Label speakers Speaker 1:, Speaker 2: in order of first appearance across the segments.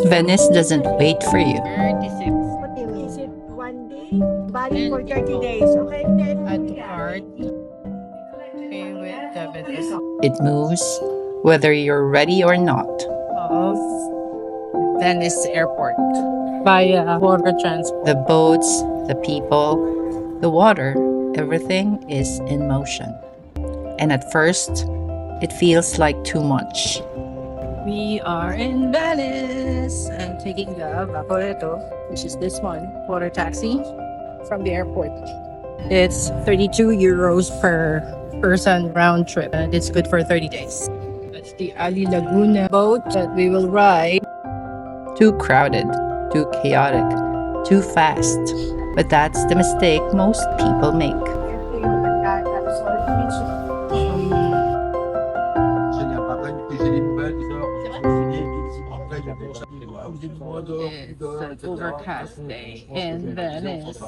Speaker 1: Venice doesn't wait for you.
Speaker 2: 36.
Speaker 3: Is it one day? Valid for 30 days. Okay, then.
Speaker 2: Add to cart. Pay with debit.
Speaker 1: It moves, whether you're ready or not.
Speaker 2: Of Venice Airport via water transport.
Speaker 1: The boats, the people, the water, everything is in motion. And at first, it feels like too much.
Speaker 2: We are in Venice and taking the Vaporetto, which is this one, water taxi from the airport. It's 32 euros per person round trip and it's good for 30 days. That's the Ali Laguna boat that we will ride.
Speaker 1: Too crowded, too chaotic, too fast. But that's the mistake most people make.
Speaker 2: It's an overcast day in Venice.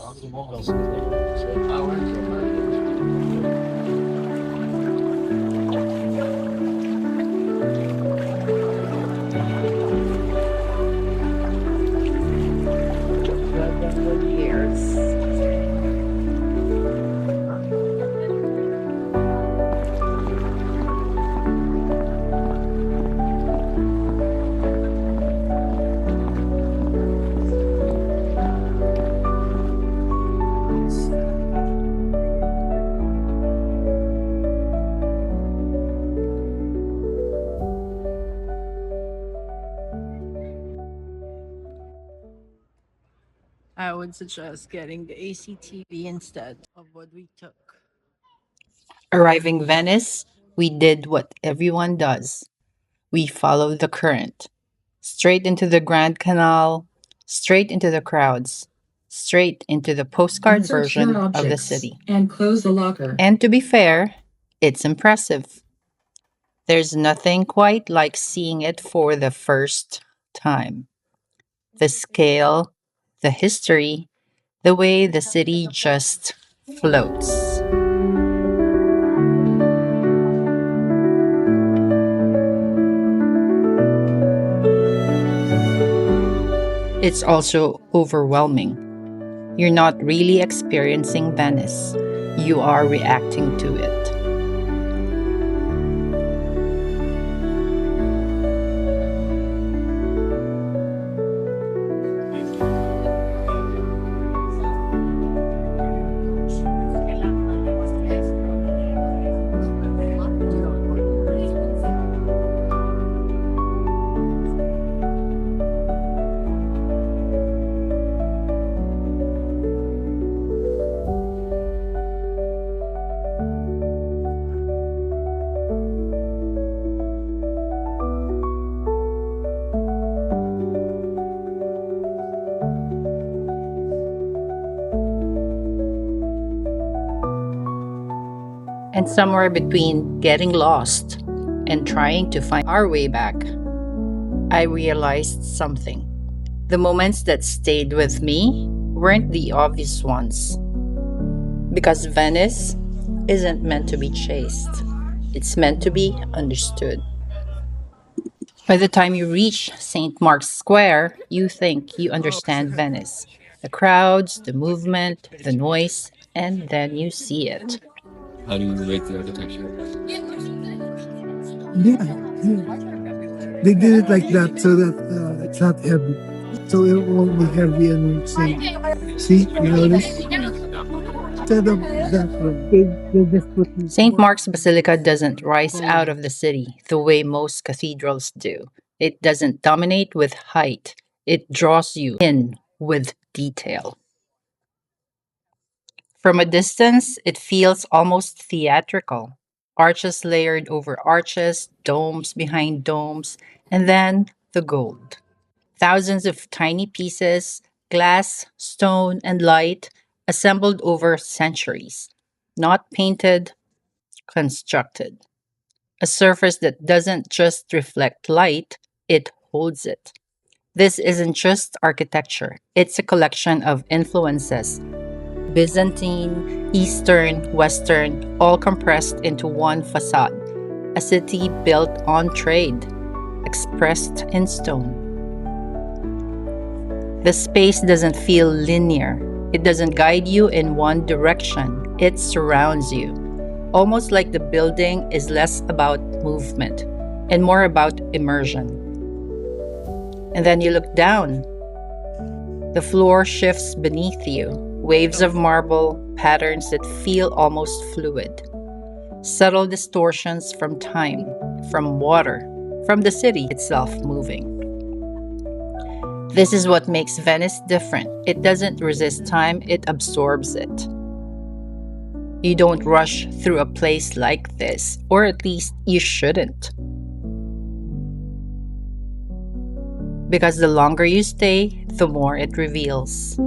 Speaker 2: I would suggest getting the ACTV instead of what we took.
Speaker 1: Arriving Venice, we did what everyone does. We followed the current. Straight into the Grand Canal, straight into the crowds, straight into the postcard
Speaker 4: Insert
Speaker 1: version
Speaker 4: your
Speaker 1: of the
Speaker 4: objects
Speaker 1: city.
Speaker 4: and close the locker.
Speaker 1: And to be fair, it's impressive. There's nothing quite like seeing it for the first time. The scale, the history, the way the city just floats. It's also overwhelming. You're not really experiencing Venice. You are reacting to it. And somewhere between getting lost and trying to find our way back, I realized something. The moments that stayed with me weren't the obvious ones. Because Venice isn't meant to be chased, it's meant to be understood. By the time you reach St. Mark's Square, you think you understand Venice. The crowds, the movement, the noise, and then you see it.
Speaker 5: How do you rate the architecture?
Speaker 6: Yeah, they did it like that so that it's not heavy. So it won't be heavy and won't sink. See, you notice? Instead of that one, they just put
Speaker 1: St. Mark's Basilica doesn't rise out of the city the way most cathedrals do. It doesn't dominate with height. It draws you in with detail. From a distance, it feels almost theatrical. Arches layered over arches, domes behind domes, and then the gold. Thousands of tiny pieces, glass, stone, and light, assembled over centuries. Not painted, constructed. A surface that doesn't just reflect light, it holds it. This isn't just architecture, it's a collection of influences. Byzantine, Eastern, Western, all compressed into one facade. A city built on trade, expressed in stone. The space doesn't feel linear. It doesn't guide you in one direction. It surrounds you, almost like the building is less about movement and more about immersion. And then you look down. The floor shifts beneath you, waves of marble, patterns that feel almost fluid. Subtle distortions from time, from water, from the city itself moving. This is what makes Venice different. It doesn't resist time, it absorbs it. You don't rush through a place like this, or at least you shouldn't. Because the longer you stay, the more it reveals.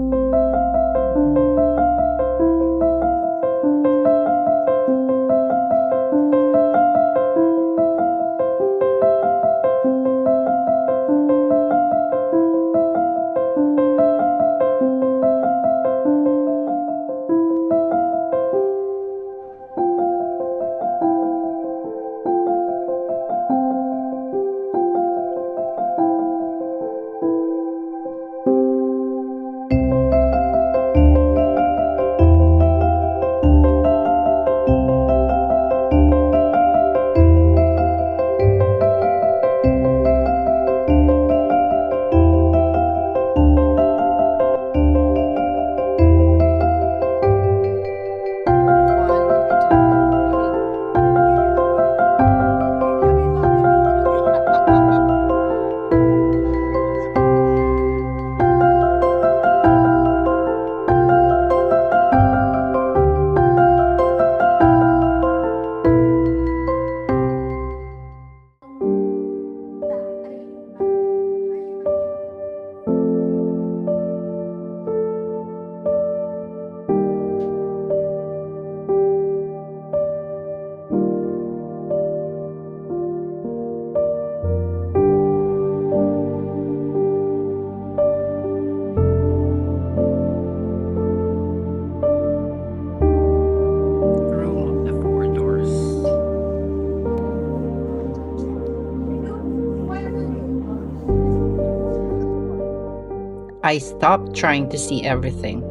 Speaker 1: I stopped trying to see everything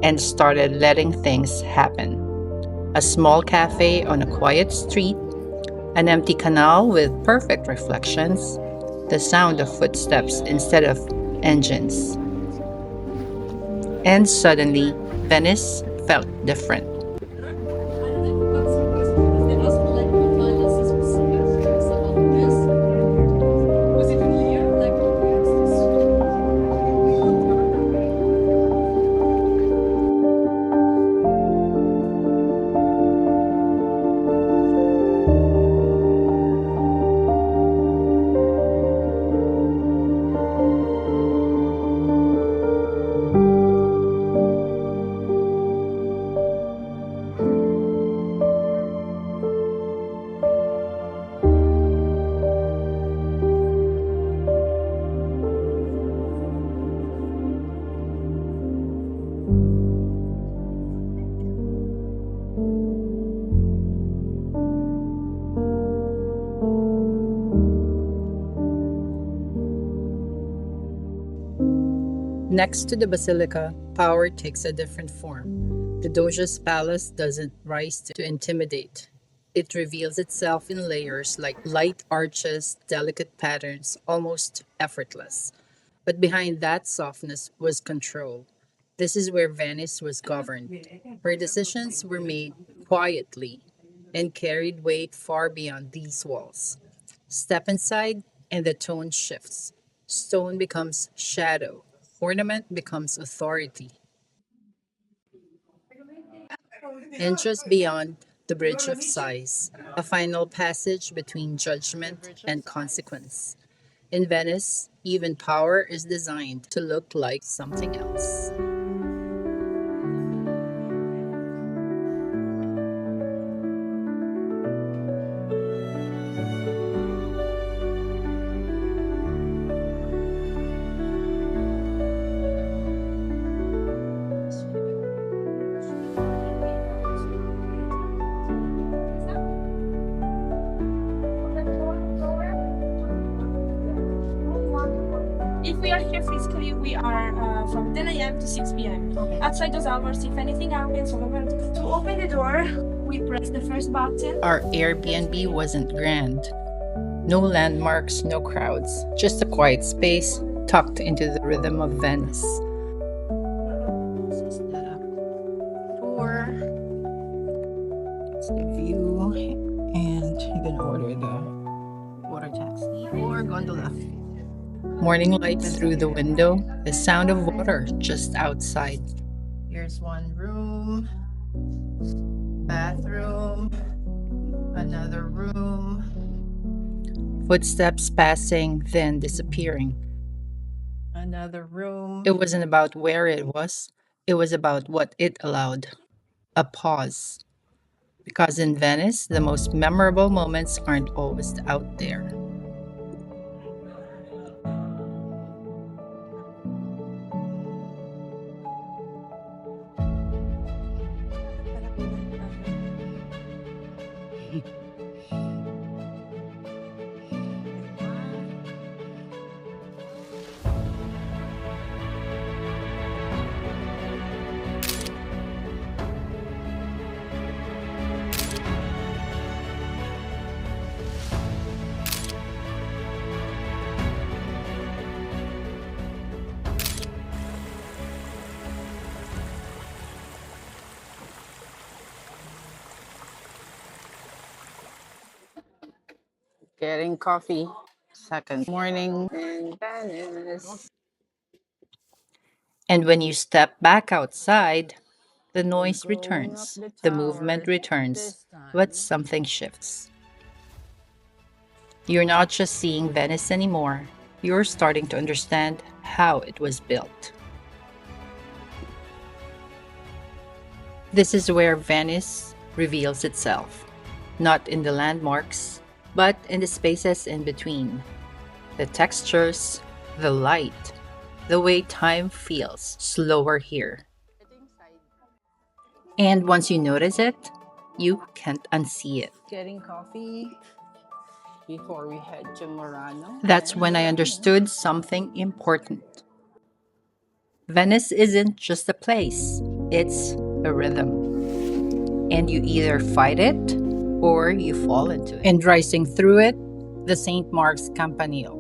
Speaker 1: and started letting things happen. A small cafe on a quiet street, an empty canal with perfect reflections, the sound of footsteps instead of engines. And suddenly, Venice felt different. Next to the basilica, power takes a different form. The Doge's palace doesn't rise to intimidate. It reveals itself in layers like light arches, delicate patterns, almost effortless. But behind that softness was control. This is where Venice was governed, where decisions were made quietly and carried weight far beyond these walls. Step inside, and the tone shifts. Stone becomes shadow, ornament becomes authority. And just beyond, the bridge of size, a final passage between judgment and consequence. In Venice, even power is designed to look like something else.
Speaker 3: If we are here physically, we are from 10 a.m. to 6 p.m.
Speaker 2: Okay.
Speaker 3: Outside those hours, if anything happens, to open the door, we press the first button.
Speaker 1: Our Airbnb wasn't grand. No landmarks, no crowds, just a quiet space tucked into the rhythm of Venice.
Speaker 2: This is the tour. It's the view, and you can order the water taxi or gondola.
Speaker 1: Morning light through the window, the sound of water just outside.
Speaker 2: Here's one room, bathroom, another room.
Speaker 1: Footsteps passing, then disappearing.
Speaker 2: Another room.
Speaker 1: It wasn't about where it was about what it allowed. A pause. Because in Venice, the most memorable moments aren't always out there.
Speaker 2: Getting coffee. Second morning in Venice.
Speaker 1: And when you step back outside, the
Speaker 2: We're
Speaker 1: noise
Speaker 2: going up
Speaker 1: returns,
Speaker 2: the
Speaker 1: the
Speaker 2: tower
Speaker 1: movement returns,
Speaker 2: this time.
Speaker 1: but something shifts. You're not just seeing Venice anymore, you're starting to understand how it was built. This is where Venice reveals itself, not in the landmarks, but in the spaces in between. The textures, the light, the way time feels slower here. And once you notice it, you can't unsee it.
Speaker 2: Getting coffee before we head to Murano.
Speaker 1: That's when I understood something important. Venice isn't just a place, it's a rhythm. And you either fight it or you fall into it. And rising through it, the St. Mark's Campanile.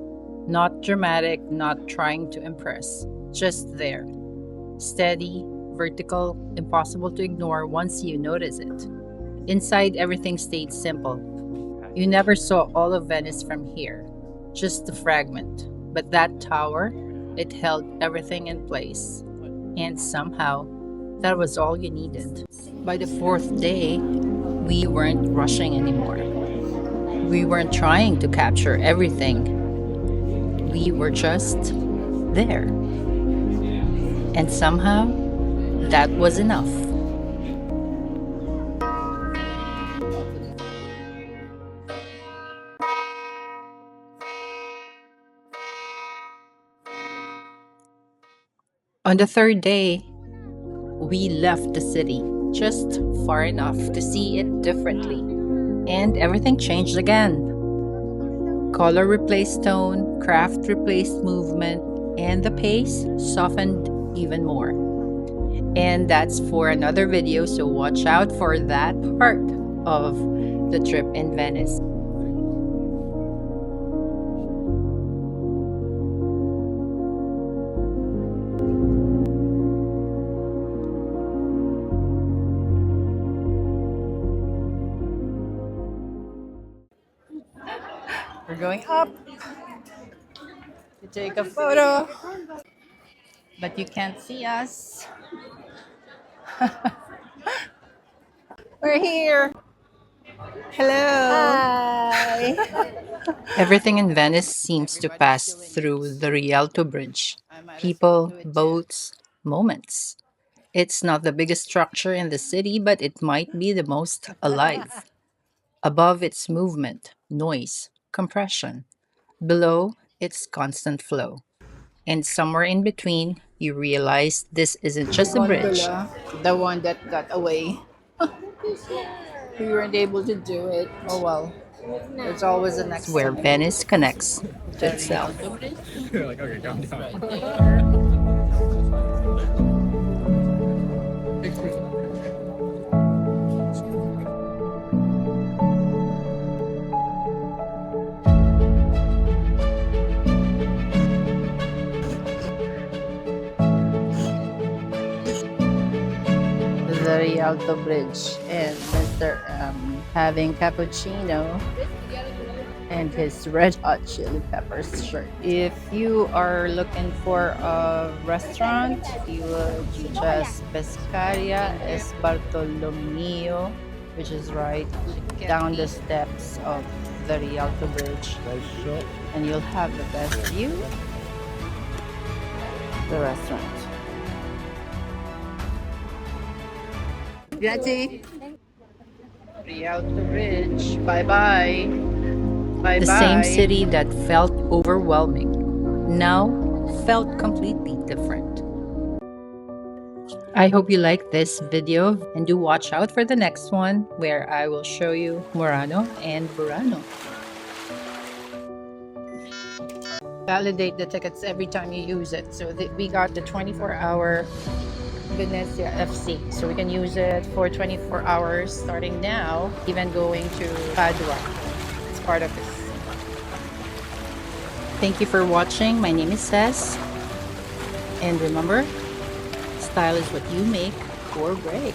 Speaker 1: Not dramatic, not trying to impress, just there. Steady, vertical, impossible to ignore once you notice it. Inside, everything stayed simple. You never saw all of Venice from here, just a fragment. But that tower, it held everything in place. And somehow, that was all you needed. By the fourth day, we weren't rushing anymore. We weren't trying to capture everything. We were just there. And somehow, that was enough. On the third day, we left the city just far enough to see it differently. And everything changed again. Color replaced tone, craft replaced movement, and the pace softened even more. And that's for another video, so watch out for that part of the trip in Venice.
Speaker 2: We're going up to take a photo, but you can't see us. We're here. Hello. Hi.
Speaker 1: Everything in Venice seems to pass through the Rialto Bridge. People, boats, moments. It's not the biggest structure in the city, but it might be the most alive. Above its movement, noise, compression. Below, its constant flow. And somewhere in between, you realize this isn't just a bridge.
Speaker 2: Gondola, the one that got away. We weren't able to do it. Oh well. There's always a
Speaker 1: It's
Speaker 2: next
Speaker 1: where
Speaker 2: time.
Speaker 1: Venice connects to itself.
Speaker 5: Like, okay, calm down.
Speaker 2: The Rialto Bridge and Mr. Having cappuccino and his red hot chili peppers shirt. If you are looking for a restaurant, you would just Pescaria es Bartolomeo, which is right down the steps of the Rialto Bridge, and you'll have the best view. The restaurant. Grazie. Rialto Bridge. Bye bye. Bye
Speaker 1: The
Speaker 2: bye.
Speaker 1: same city that felt overwhelming now felt completely different. I hope you liked this video and do watch out for the next one where I will show you Murano and Burano.
Speaker 2: Validate the tickets every time you use it. So we got the 24-hour Venezia FC. So we can use it for 24 hours starting now, even going to Padua. It's part of this.
Speaker 1: Thank you for watching. My name is Ces. And remember, style is what you make or break.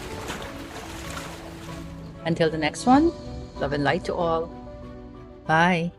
Speaker 1: Until the next one, love and light to all. Bye.